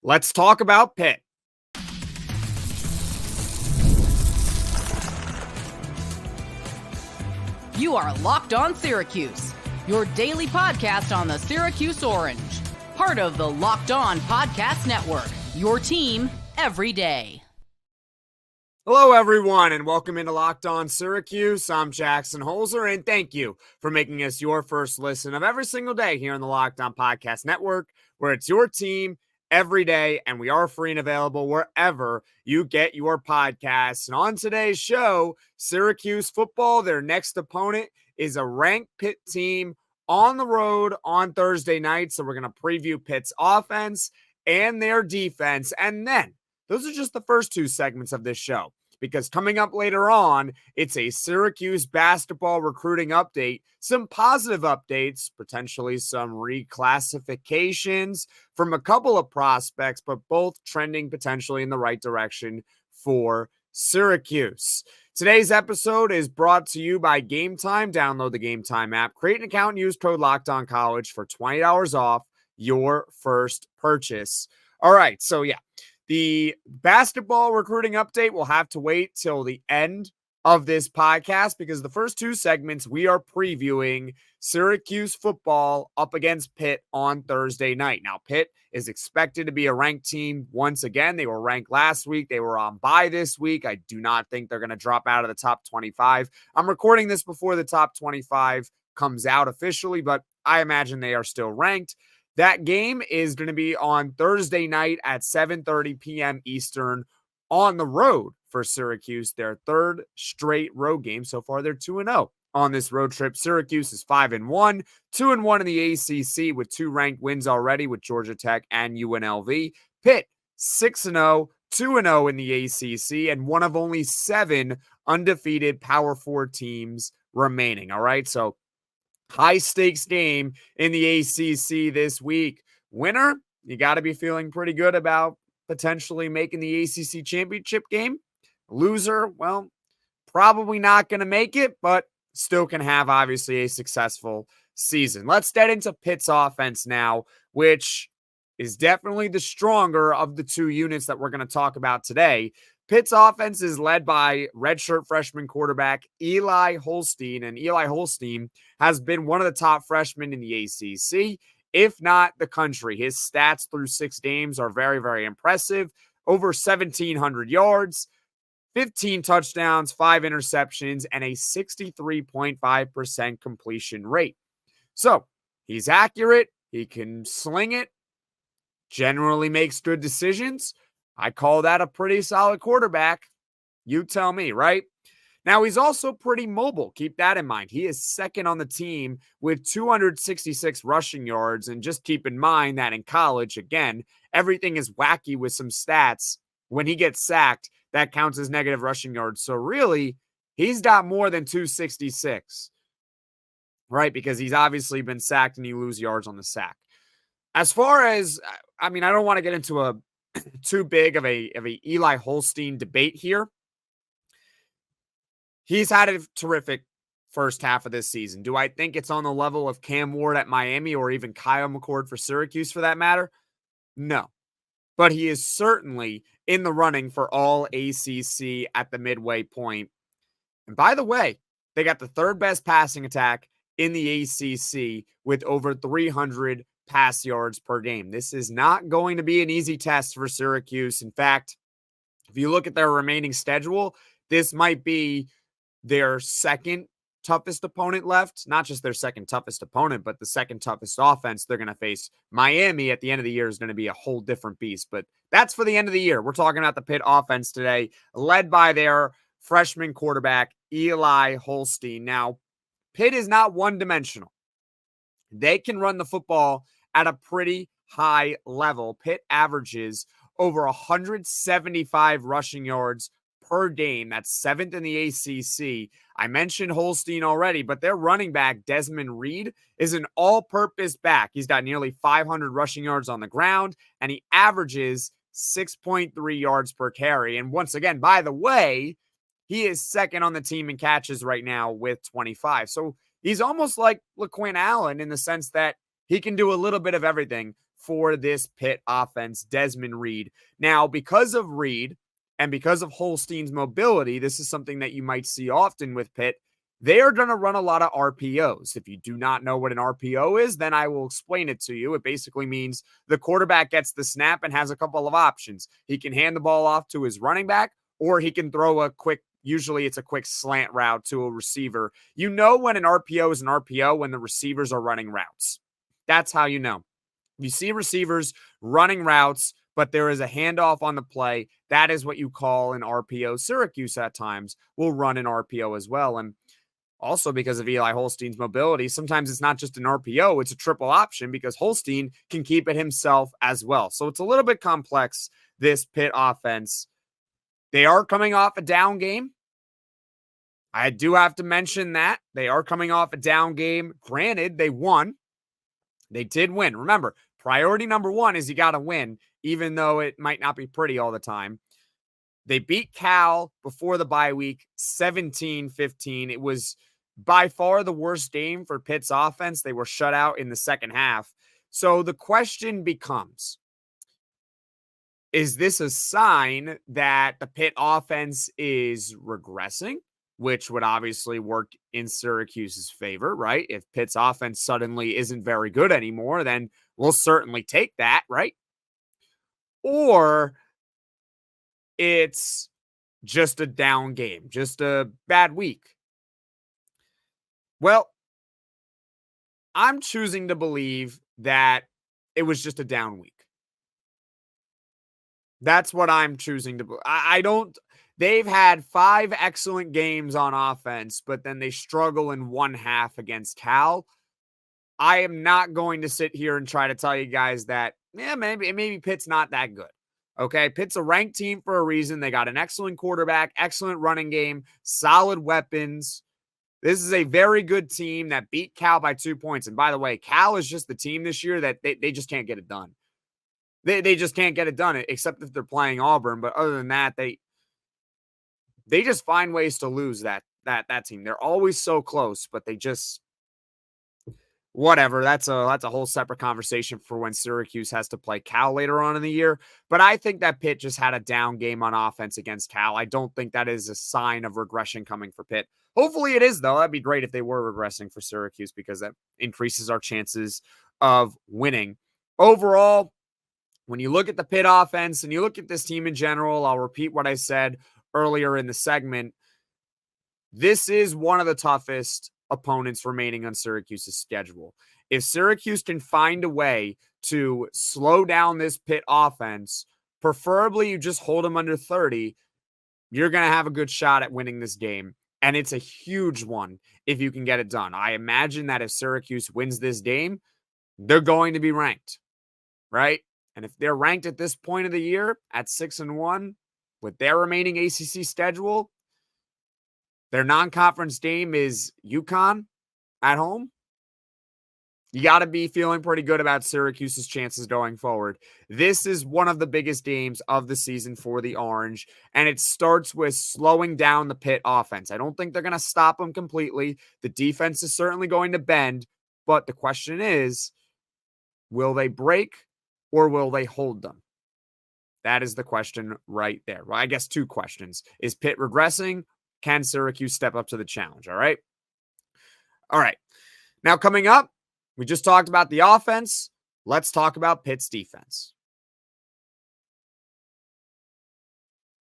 Let's talk about Pitt. You are Locked On Syracuse, your daily podcast on the Syracuse Orange. Part of the Locked On Podcast Network, your team every day. Hello, everyone, and welcome into Locked On Syracuse. I'm Jackson Holzer, and thank you for making us your first listen of every single day here on the Locked On Podcast Network, where it's your team every day, and we are free and available wherever you get your podcasts. And on today's show, Syracuse football, their next opponent is a ranked Pitt team on the road on Thursday night. So we're going to preview Pitt's offense and their defense. And then those are just the first two segments of this show, because coming up later on, it's a Syracuse basketball recruiting update, some positive updates, potentially some reclassifications from a couple of prospects, but both trending potentially in the right direction for Syracuse. Today's episode is brought to you by Gametime. Download the Gametime app, create an account, and use code LOCKEDONCollege for $20 off your first purchase. All right, so yeah. The basketball recruiting update will have to wait till the end of this podcast, because the first two segments we are previewing Syracuse football up against Pitt on Thursday night. Now, Pitt is expected to be a ranked team once again. They were ranked last week. They were on bye this week. I do not think they're going to drop out of the top 25. I'm recording this before the top 25 comes out officially, but I imagine they are still ranked. That game is going to be on Thursday night at 7:30 p.m. Eastern on the road for Syracuse, their third straight road game. So far, they're 2-0 on this road trip. Syracuse is 5-1, 2-1 in the ACC with two ranked wins already with Georgia Tech and UNLV. Pitt, 6-0, 2-0 in the ACC, and one of only 7 undefeated Power 4 teams remaining. All right, so high-stakes game in the ACC this week. Winner, you got to be feeling pretty good about potentially making the ACC championship game. Loser, well, probably not going to make it, but still can have, obviously, a successful season. Let's get into Pitt's offense now, which is definitely the stronger of the two units that we're going to talk about today. Pitt's offense is led by redshirt freshman quarterback Eli Holstein, and Eli Holstein has been one of the top freshmen in the ACC, if not the country. His stats through 6 games are very, very impressive. Over 1,700 yards, 15 touchdowns, 5 interceptions, and a 63.5% completion rate. So he's accurate. He can sling it, generally makes good decisions. I call that a pretty solid quarterback. You tell me, right? Now, he's also pretty mobile. Keep that in mind. He is second on the team with 266 rushing yards. And just keep in mind that in college, again, everything is wacky with some stats. When he gets sacked, that counts as negative rushing yards. So really, he's got more than 266, right? Because he's obviously been sacked and you lose yards on the sack. As far as, I don't want to get into a too big of a Eli Holstein debate here. He's had a terrific first half of this season. Do I think it's on the level of Cam Ward at Miami or even Kyle McCord for Syracuse for that matter? No. But he is certainly in the running for all ACC at the midway point. And by the way, they got the third best passing attack in the ACC with over 300 pass yards per game. This is not going to be an easy test for Syracuse. In fact, if you look at their remaining schedule, this might be their second toughest opponent left. Not just their second toughest opponent, but the second toughest offense they're going to face. Miami at the end of the year is going to be a whole different beast, but that's for the end of the year. We're talking about the Pitt offense today, led by their freshman quarterback, Eli Holstein. Now, Pitt is not one-dimensional. They can run the football at a pretty high level. Pitt averages over 175 rushing yards per game. That's 7th in the ACC. I mentioned Holstein already, but their running back, Desmond Reid, is an all-purpose back. He's got nearly 500 rushing yards on the ground, and he averages 6.3 yards per carry. And once again, by the way, he is second on the team in catches right now with 25. So he's almost like LaQuinn Allen in the sense that he can do a little bit of everything for this Pitt offense, Desmond Reid. Now, because of Reid and because of Holstein's mobility, this is something that you might see often with Pitt. They are going to run a lot of RPOs. If you do not know what an RPO is, then I will explain it to you. It basically means the quarterback gets the snap and has a couple of options. He can hand the ball off to his running back, or he can throw a quick, usually it's a quick slant route to a receiver. You know when an RPO is an RPO when the receivers are running routes. That's how you know. You see receivers running routes, but there is a handoff on the play. That is what you call an RPO. Syracuse at times will run an RPO as well. And also, because of Eli Holstein's mobility, sometimes it's not just an RPO, it's a triple option because Holstein can keep it himself as well. So it's a little bit complex, this Pitt offense. They are coming off a down game. I do have to mention that. They are coming off a down game. Granted, they won. They did win. Remember, priority number one is you got to win, even though it might not be pretty all the time. They beat Cal before the bye week, 17-15. It was by far the worst game for Pitt's offense. They were shut out in the second half. So the question becomes, is this a sign that the Pitt offense is regressing, which would obviously work in Syracuse's favor, right? If Pitt's offense suddenly isn't very good anymore, then we'll certainly take that, right? Or it's just a down game, just a bad week. Well, I'm choosing to believe that it was just a down week. That's what I'm choosing to believe. They've had 5 excellent games on offense, but then they struggle in one half against Cal. I am not going to sit here and try to tell you guys that, maybe Pitt's not that good. Okay, Pitt's a ranked team for a reason. They got an excellent quarterback, excellent running game, solid weapons. This is a very good team that beat Cal by 2 points. And by the way, Cal is just the team this year that they just can't get it done. They just can't get it done, except if they're playing Auburn. But other than that, they just find ways to lose that team. They're always so close, but they just whatever. That's a whole separate conversation for when Syracuse has to play Cal later on in the year. But I think that Pitt just had a down game on offense against Cal. I don't think that is a sign of regression coming for Pitt. Hopefully it is, though. That'd be great if they were regressing for Syracuse because that increases our chances of winning. Overall, when you look at the Pitt offense and you look at this team in general, I'll repeat what I said earlier in the segment. This is one of the toughest opponents remaining on Syracuse's schedule. If Syracuse can find a way to slow down this Pitt offense, preferably you just hold them under 30, you're going to have a good shot at winning this game. And it's a huge one if you can get it done. I imagine that if Syracuse wins this game, they're going to be ranked, right? And if they're ranked at this point of the year at 6-1 with their remaining ACC schedule, their non-conference game is UConn at home. You got to be feeling pretty good about Syracuse's chances going forward. This is one of the biggest games of the season for the Orange, and it starts with slowing down the Pitt offense. I don't think they're going to stop them completely. The defense is certainly going to bend, but the question is, will they break or will they hold them? That is the question right there. Well, I guess 2 questions. Is Pitt regressing? Can Syracuse step up to the challenge? All right. Now coming up, we just talked about the offense. Let's talk about Pitt's defense.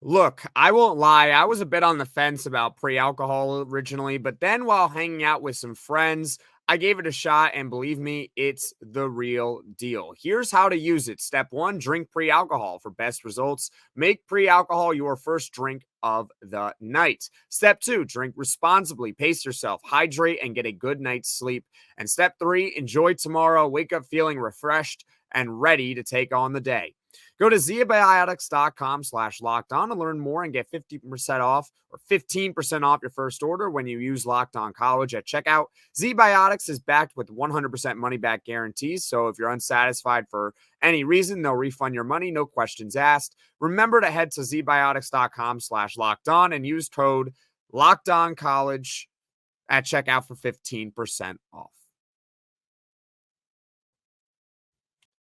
Look, I won't lie. I was a bit on the fence about pre-alcohol originally, but then while hanging out with some friends, I gave it a shot, and believe me, it's the real deal. Here's how to use it. Step 1, drink pre-alcohol for best results. Make pre-alcohol your first drink of the night. Step 2, drink responsibly. Pace yourself, hydrate, and get a good night's sleep. And step 3, enjoy tomorrow. Wake up feeling refreshed and ready to take on the day. Go to ZBiotics.com/lockedon to learn more and get 50% off or 15% off your first order when you use Locked On College at checkout. ZBiotics is backed with 100% money-back guarantees, so if you're unsatisfied for any reason, they'll refund your money, no questions asked. Remember to head to ZBiotics.com/lockedon and use code LOCKEDONCollege at checkout for 15% off.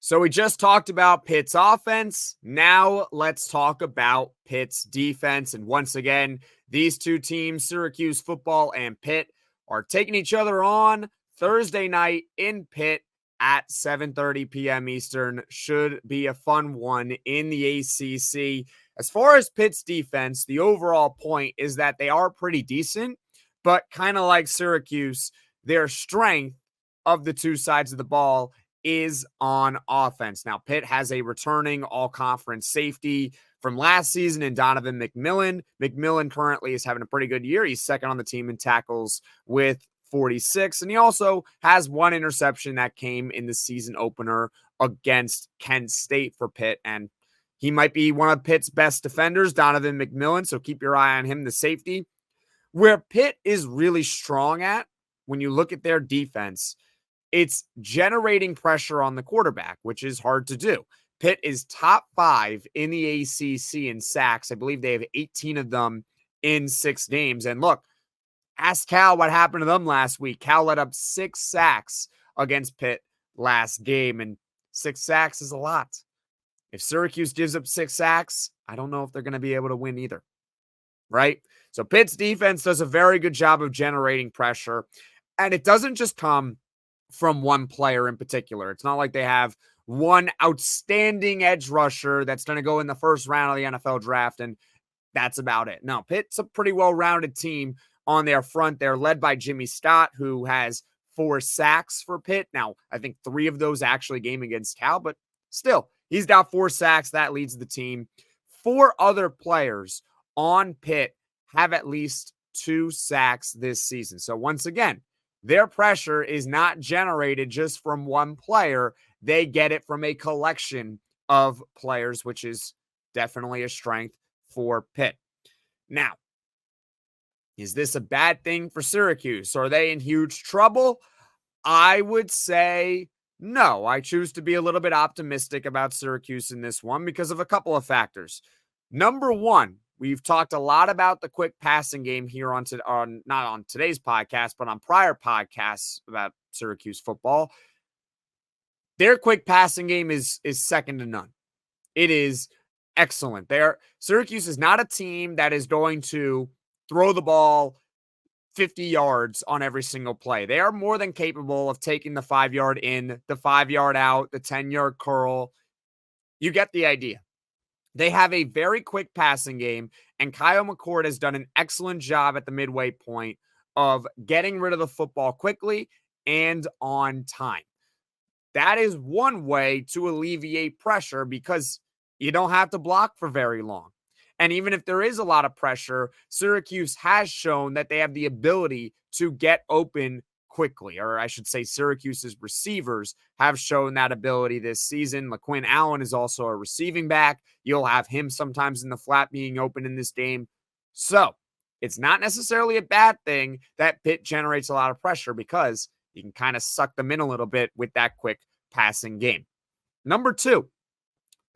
So we just talked about Pitt's offense. Now let's talk about Pitt's defense. And once again, these two teams, Syracuse Football and Pitt, are taking each other on Thursday night in Pitt at 7:30 p.m. Eastern. Should be a fun one in the ACC. As far as Pitt's defense, the overall point is that they are pretty decent, but kind of like Syracuse, their strength of the two sides of the ball is on offense. Now, Pitt has a returning all-conference safety from last season in Donovan McMillon. McMillon currently is having a pretty good year. He's second on the team in tackles with 46, and he also has one interception that came in the season opener against Kent State for Pitt, and he might be one of Pitt's best defenders, Donovan McMillon, so keep your eye on him, the safety. Where Pitt is really strong at, when you look at their defense, it's generating pressure on the quarterback, which is hard to do. Pitt is top 5 in the ACC in sacks. I believe they have 18 of them in 6 games. And look, ask Cal what happened to them last week. Cal let up 6 sacks against Pitt last game, and 6 sacks is a lot. If Syracuse gives up 6 sacks, I don't know if they're going to be able to win either, right? So Pitt's defense does a very good job of generating pressure, and it doesn't just come from one player in particular. It's not like they have one outstanding edge rusher that's going to go in the first round of the NFL draft, and that's about it. No, Pitt's a pretty well-rounded team on their front. They're led by Jimmy Stott, who has 4 sacks for Pitt. Now, I think 3 of those actually game against Cal, but still, he's got 4 sacks. That leads the team. 4 other players on Pitt have at least 2 sacks this season. So once again, their pressure is not generated just from one player. They get it from a collection of players, which is definitely a strength for Pitt. Now, is this a bad thing for Syracuse? Are they in huge trouble? I would say no. I choose to be a little bit optimistic about Syracuse in this one because of a couple of factors. Number one, we've talked a lot about the quick passing game here not on today's podcast, but on prior podcasts about Syracuse football. Their quick passing game is second to none. It is excellent. Syracuse is not a team that is going to throw the ball 50 yards on every single play. They are more than capable of taking the 5-yard in, the 5-yard out, the 10-yard curl. You get the idea. They have a very quick passing game, and Kyle McCord has done an excellent job at the midway point of getting rid of the football quickly and on time. That is one way to alleviate pressure because you don't have to block for very long. And even if there is a lot of pressure, Syracuse has shown that they have the ability to get open quickly, or I should say Syracuse's receivers have shown that ability this season. LaQuinn Allen is also a receiving back. You'll have him sometimes in the flat being open in this game. So it's not necessarily a bad thing that Pitt generates a lot of pressure because you can kind of suck them in a little bit with that quick passing game. Number 2,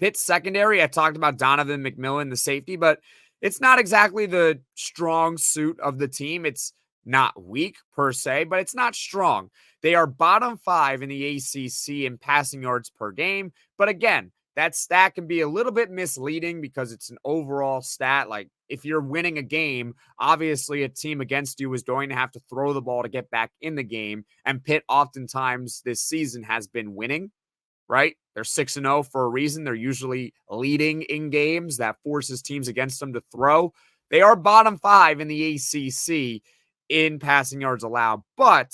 Pitt's secondary. I talked about Donovan McMillon, the safety, but it's not exactly the strong suit of the team. It's not weak per se, but it's not strong. They are bottom 5 in the ACC in passing yards per game. But again, that stat can be a little bit misleading because it's an overall stat. Like if you're winning a game, obviously a team against you is going to have to throw the ball to get back in the game. And Pitt oftentimes this season has been winning, right? They're 6-0 for a reason. They're usually leading in games that forces teams against them to throw. They are bottom 5 in the ACC in passing yards allowed. But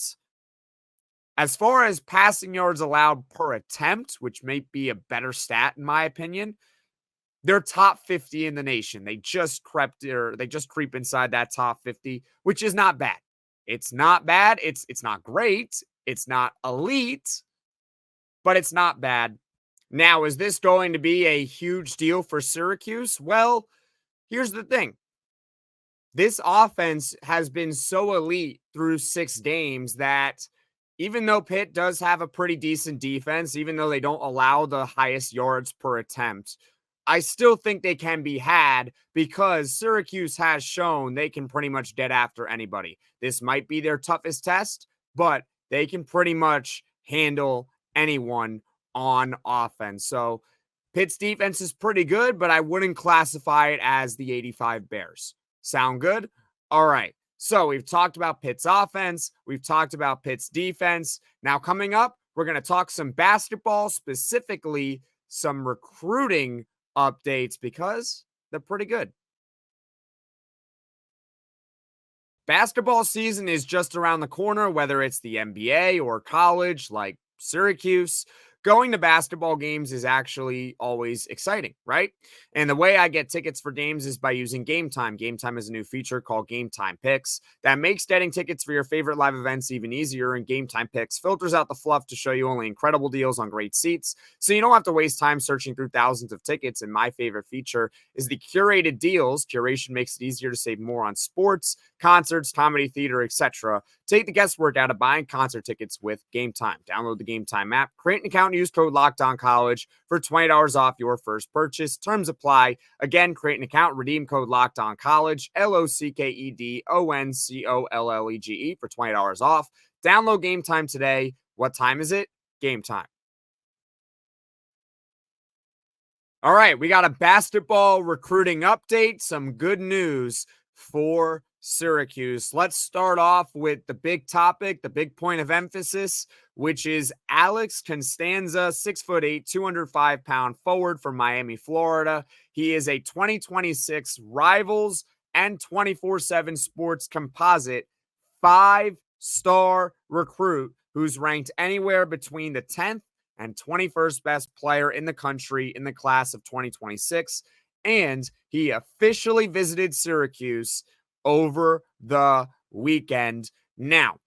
as far as passing yards allowed per attempt, which may be a better stat in my opinion, they're top 50 in the nation. They just creep inside that top 50, which is not bad. It's not bad. It's not great. It's not elite, but it's not bad. Now, is this going to be a huge deal for Syracuse? Well, here's the thing. This offense has been so elite through 6 games that even though Pitt does have a pretty decent defense, even though they don't allow the highest yards per attempt, I still think they can be had because Syracuse has shown they can pretty much get after anybody. This might be their toughest test, but they can pretty much handle anyone on offense. So Pitt's defense is pretty good, but I wouldn't classify it as the 85 Bears. Sound good? All right. So we've talked about Pitt's offense. We've talked about Pitt's defense. Now coming up, we're going to talk some basketball, specifically some recruiting updates because they're pretty good. Basketball season is just around the corner, whether it's the NBA or college like Syracuse. Going to basketball games is actually always exciting, right? And the way I get tickets for games is by using Gametime. Gametime is a new feature called Gametime Picks that makes getting tickets for your favorite live events even easier. And Gametime Picks filters out the fluff to show you only incredible deals on great seats, so you don't have to waste time searching through thousands of tickets. And my favorite feature is the curated deals. Curation makes it easier to save more on sports, concerts, comedy, theater, etc. Take the guesswork out of buying concert tickets with Gametime. Download the Gametime app, create an account, and use code LOCKEDONCollege for $20 off your first purchase. Terms apply. Again, create an account, redeem code LOCKEDONCollege, LOCKEDONCOLLEGE for $20 off. Download Gametime today. What time is it? Gametime. All right, we got a basketball recruiting update. Some good news for Syracuse. Let's start off with the big topic, the big point of emphasis, which is Alex Constanza, 6'8", 205-pound forward from Miami, Florida. He is a 2026 Rivals and 24/7 Sports composite 5-star recruit who's ranked anywhere between the 10th and 21st best player in the country in the class of 2026. And he officially visited Syracuse over the weekend. Now,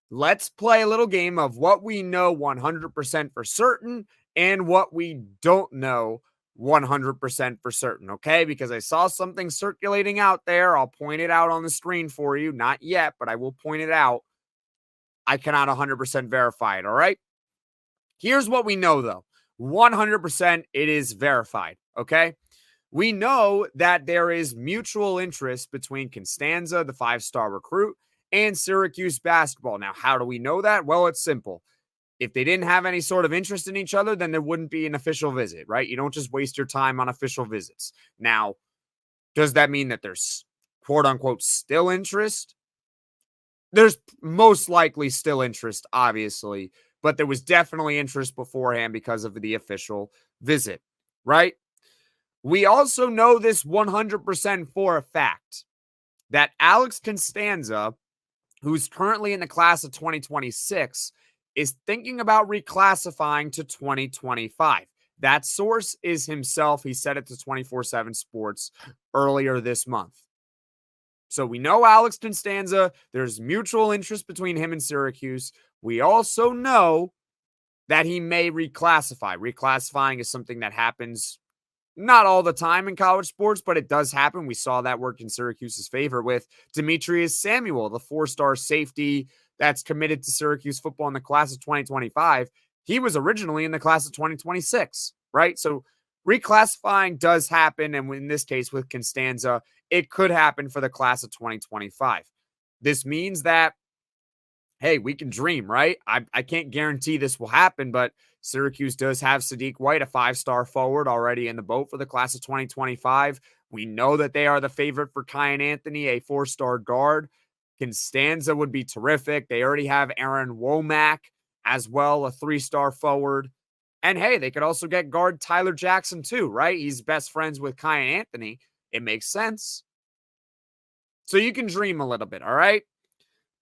let's play a little game of what we know 100% for certain and what we don't know 100% for certain, okay? Because I saw something circulating out there. I'll point it out on the screen for you. Not yet, but I will point it out. I cannot 100% verify it, all right? Here's what we know, though. 100% it is verified, okay? We know that there is mutual interest between Constanza, the 5-star recruit, and Syracuse Basketball. Now, how do we know that? Well, it's simple. If they didn't have any sort of interest in each other, then there wouldn't be an official visit, right? You don't just waste your time on official visits. Now, does that mean that there's quote-unquote still interest? There's most likely still interest, obviously, but there was definitely interest beforehand because of the official visit, right? We also know this 100% for a fact that Alex Constanza, who's currently in the class of 2026, is thinking about reclassifying to 2025. That source is himself. He said it to 24/7 Sports earlier this month. So we know Alex Constanza. There's mutual interest between him and Syracuse. We also know that he may reclassify. Reclassifying is something that happens not all the time in college sports, but it does happen. We saw that work in Syracuse's favor with Demetrius Samuel, the 4-star safety that's committed to Syracuse football in the class of 2025. He was originally in the class of 2026, right? So reclassifying does happen. And in this case with Constanza, it could happen for the class of 2025. This means that, hey, we can dream, right? I can't guarantee this will happen, but Syracuse does have Sadiq White, a 5-star forward, already in the boat for the class of 2025. We know that they are the favorite for Kyan Anthony, a 4-star guard. Constanza would be terrific. They already have Aaron Womack as well, a 3-star forward. And hey, they could also get guard Tyler Jackson too, right? He's best friends with Kyan Anthony. It makes sense. So you can dream a little bit, all right?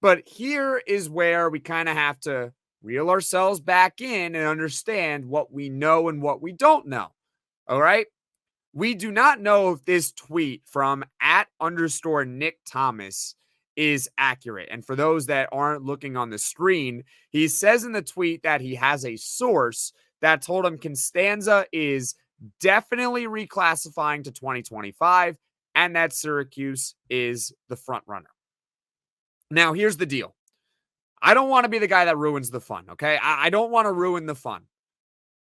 But here is where we kind of have to reel ourselves back in and understand what we know and what we don't know. All right. We do not know if this tweet from @Nick Thomas is accurate. And for those that aren't looking on the screen, he says in the tweet that he has a source that told him Constanza is definitely reclassifying to 2025 and that Syracuse is the front runner. Now, here's the deal. I don't want to be the guy that ruins the fun, okay? I don't want to ruin the fun.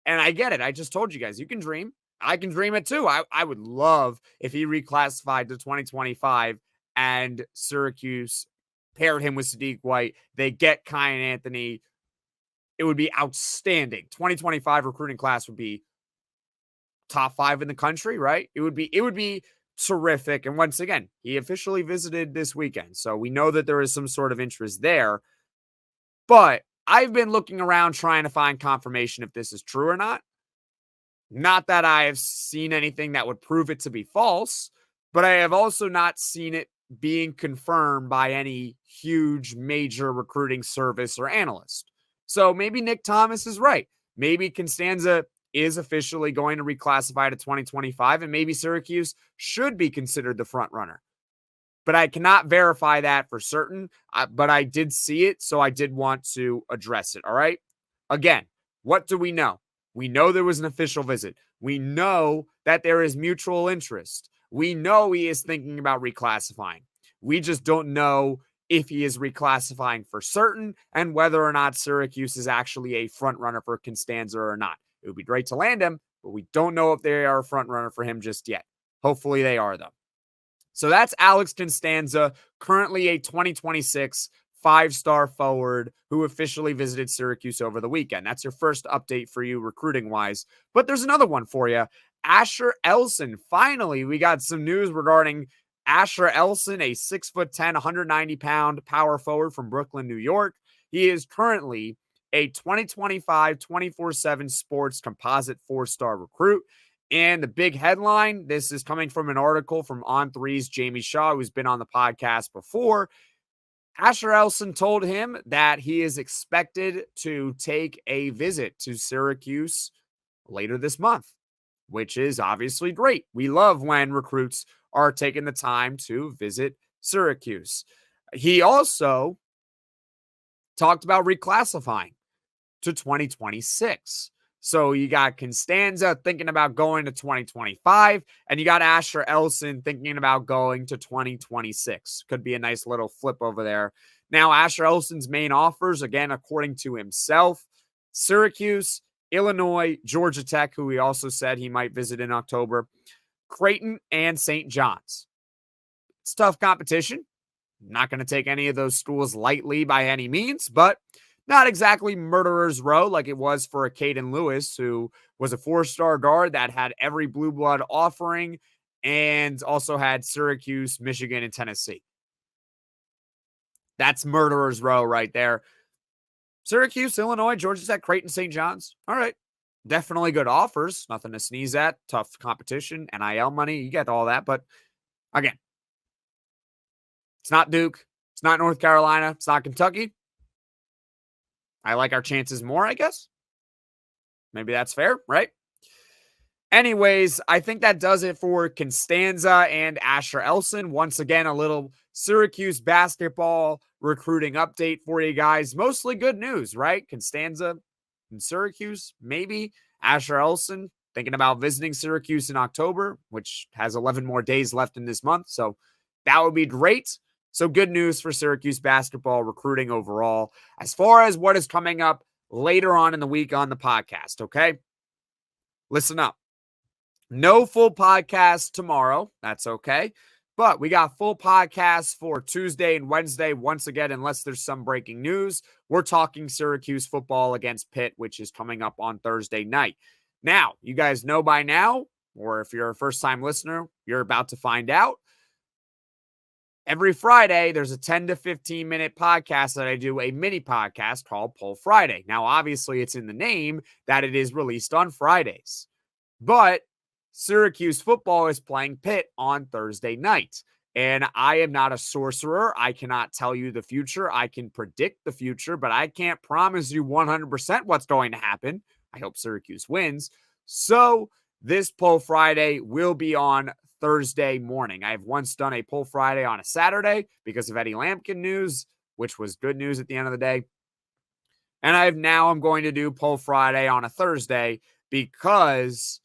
And I get it. I just told you guys, you can dream. I can dream it too. I would love if he reclassified to 2025 and Syracuse paired him with Sadiq White. They get Kyan Anthony. it would be outstanding. 2025 recruiting class would be top 5 in the country, right? It would be terrific. And once again, he officially visited this weekend. So we know that there is some sort of interest there. But I've been looking around trying to find confirmation if this is true or not. Not that I have seen anything that would prove it to be false, but I have also not seen it being confirmed by any huge major recruiting service or analyst. So maybe Nick Thomas is right. Maybe Constanza is officially going to reclassify to 2025, and maybe Syracuse should be considered the front runner. But I cannot verify that for certain, but I did see it, so I did want to address it, all right? Again, what do we know? We know there was an official visit. We know that there is mutual interest. We know he is thinking about reclassifying. We just don't know if he is reclassifying for certain and whether or not Syracuse is actually a front runner for Constanza or not. It would be great to land him, but we don't know if they are a front runner for him just yet. Hopefully they are, though. So that's Alex Constanza, currently a 2026 5-star forward who officially visited Syracuse over the weekend. That's your first update for you recruiting-wise. But there's another one for you. Asher Elson. Finally, we got some news regarding Asher Elson, a 6'10", 190-pound power forward from Brooklyn, New York. He is currently a 2025 24/7 Sports Composite 4-star recruit. And the big headline, this is coming from an article from On3's Jamie Shaw, who's been on the podcast before. Asher Elson told him that he is expected to take a visit to Syracuse later this month, which is obviously great. We love when recruits are taking the time to visit Syracuse. He also talked about reclassifying to 2026. So you got Constanza thinking about going to 2025, and you got Asher Elson thinking about going to 2026. Could be a nice little flip over there. Now, Asher Elson's main offers, again, according to himself, Syracuse, Illinois, Georgia Tech, who he also said he might visit in October, Creighton, and St. John's. It's tough competition. I'm not going to take any of those schools lightly by any means, but not exactly murderer's row like it was for a Caden Lewis, who was a 4-star guard that had every blue blood offering and also had Syracuse, Michigan, and Tennessee. That's murderer's row right there. Syracuse, Illinois, Georgia Tech, Creighton, St. John's. All right. Definitely good offers. Nothing to sneeze at. Tough competition. NIL money. You get all that. But again, it's not Duke. It's not North Carolina. It's not Kentucky. I like our chances more, I guess. Maybe that's fair, right? Anyways, I think that does it for Constanza and Asher Elson. Once again, a little Syracuse basketball recruiting update for you guys. Mostly good news, right? Constanza in Syracuse, maybe. Asher Elson thinking about visiting Syracuse in October, which has 11 more days left in this month. So that would be great. So good news for Syracuse basketball recruiting overall. As far as what is coming up later on in the week on the podcast, okay? Listen up. No full podcast tomorrow. That's okay. But we got full podcasts for Tuesday and Wednesday. Once again, unless there's some breaking news, we're talking Syracuse football against Pitt, which is coming up on Thursday night. Now, you guys know by now, or if you're a first-time listener, you're about to find out. Every Friday, there's a 10 to 15 minute podcast that I do, a mini podcast called Poll Friday. Now, obviously, it's in the name that it is released on Fridays. But Syracuse football is playing Pitt on Thursday night. And I am not a sorcerer. I cannot tell you the future. I can predict the future, but I can't promise you 100% what's going to happen. I hope Syracuse wins. So this Poll Friday will be on Thursday morning. I've once done a Poll Friday on a Saturday because of Eddie Lampkin news, which was good news at the end of the day. And I'm going to do Poll Friday on a Thursday because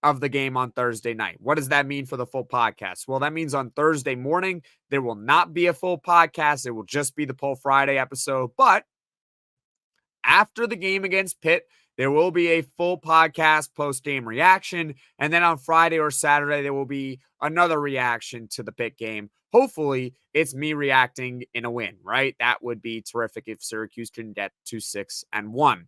of the game on Thursday night. What does that mean for the full podcast? Well, that means on Thursday morning, there will not be a full podcast. It will just be the Poll Friday episode. But after the game against Pitt, there will be a full podcast post-game reaction. And then on Friday or Saturday, there will be another reaction to the Pitt game hopefully it's me reacting in a win, right? That would be terrific if Syracuse can get to 6-1.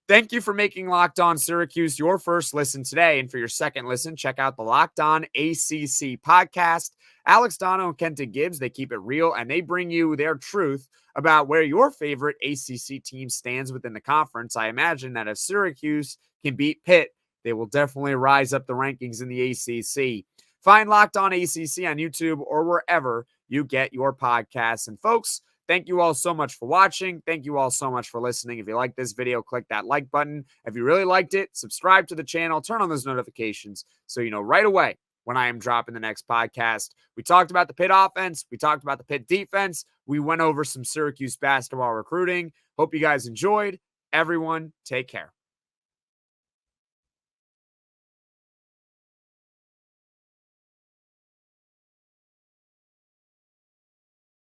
Thank you for making Locked On Syracuse your first listen today. And for your second listen, check out the Locked On ACC podcast. Alex Dono and Kenta Gibbs, they keep it real and they bring you their truth about where your favorite ACC team stands within the conference. I imagine that if Syracuse can beat Pitt, they will definitely rise up the rankings in the ACC. Find Locked On ACC on YouTube or wherever you get your podcasts. And folks, thank you all so much for watching. Thank you all so much for listening. If you like this video, click that like button. If you really liked it, subscribe to the channel, turn on those notifications so you know right away when I am dropping the next podcast. We talked about the Pitt offense. We talked about the Pitt defense. We went over some Syracuse basketball recruiting. Hope you guys enjoyed. Everyone, take care.